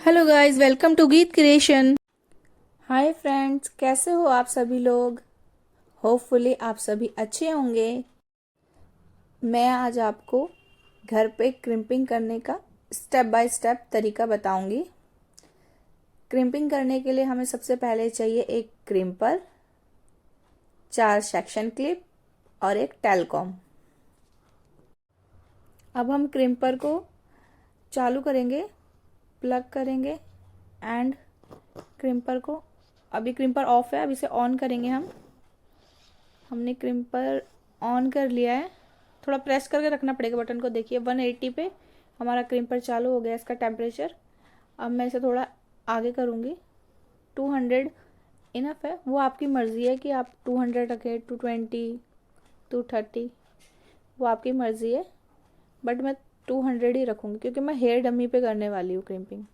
Hello guys, welcome to गीत creation. Hi friends, कैसे हो आप सभी लोग। होपफुली आप सभी अच्छे होंगे। मैं आज आपको घर पे क्रिम्पिंग करने का स्टेप बाय स्टेप तरीका बताऊंगी। क्रिम्पिंग करने के लिए हमें सबसे पहले चाहिए एक क्रिम्पर, 4 सेक्शन क्लिप और एक टेलकॉम। अब हम क्रिम्पर को चालू करेंगे, प्लग करेंगे एंड क्रिम्पर को, अभी क्रिम्पर ऑफ है, अब इसे ऑन करेंगे। हमने क्रिम्पर ऑन कर लिया है। थोड़ा प्रेस करके रखना पड़ेगा बटन को। देखिए 180 पे हमारा क्रिम्पर चालू हो गया, इसका टेम्परेचर। अब मैं इसे थोड़ा आगे करूँगी। 200 इनफ है, वो आपकी मर्ज़ी है कि आप 200 रखें, 220, 230, वो आपकी मर्ज़ी है। बट मैं 200 ही रखूँगी क्योंकि मैं हेयर डमी पे करने वाली हूँ क्रिम्पिंग।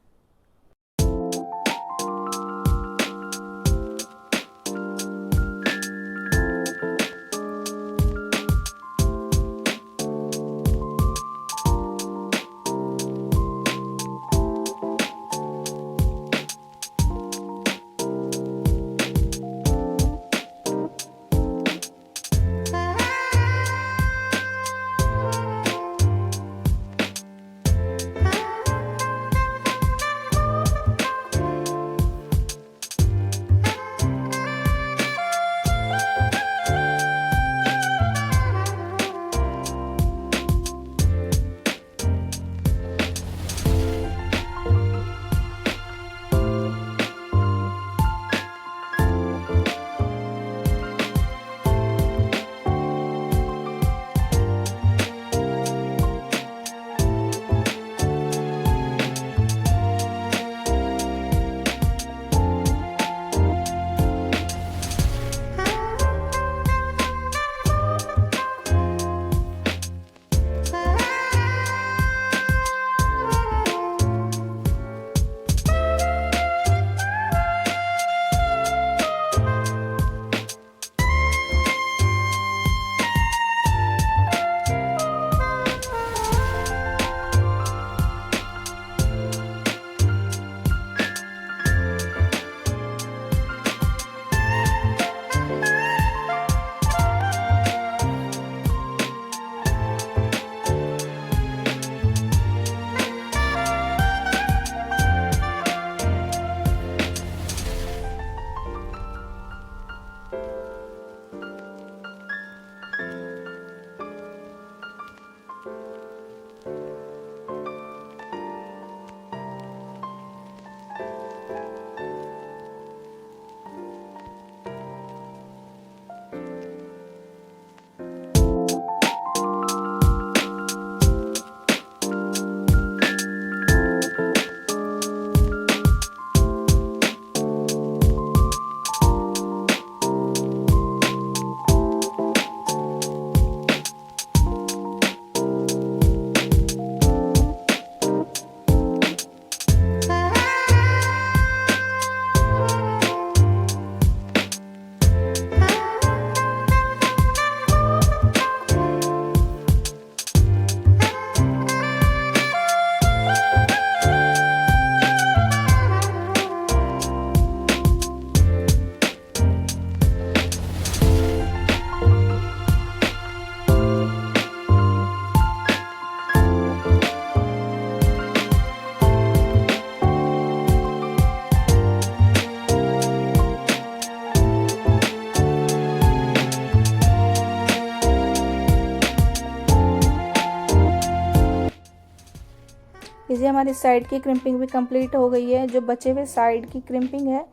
इसे हमारी साइड की क्रिम्पिंग भी कंप्लीट हो गई है। जो बचे हुए साइड की क्रिम्पिंग है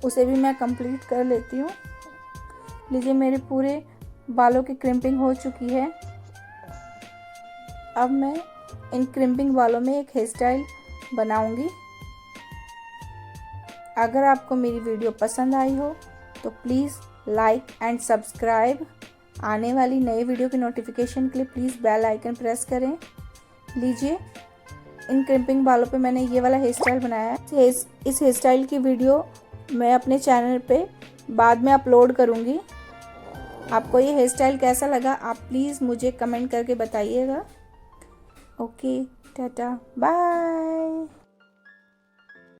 उसे भी मैं कंप्लीट कर लेती हूँ। लीजिए, मेरे पूरे बालों की क्रिम्पिंग हो चुकी है। अब मैं इन क्रिम्पिंग बालों में एक हेयर स्टाइल बनाऊंगी। अगर आपको मेरी वीडियो पसंद आई हो तो प्लीज़ लाइक एंड सब्सक्राइब। आने वाली नई वीडियो की नोटिफिकेशन के लिए प्लीज़ बेल आइकन प्रेस करें। लीजिए, इन क्रिम्पिंग बालों पे मैंने ये वाला हेयर स्टाइल बनाया है। इस हेयर स्टाइल की वीडियो मैं अपने चैनल पे बाद में अपलोड करूँगी। आपको ये हेयर स्टाइल कैसा लगा आप प्लीज़ मुझे कमेंट करके बताइएगा। Okay, tata, bye.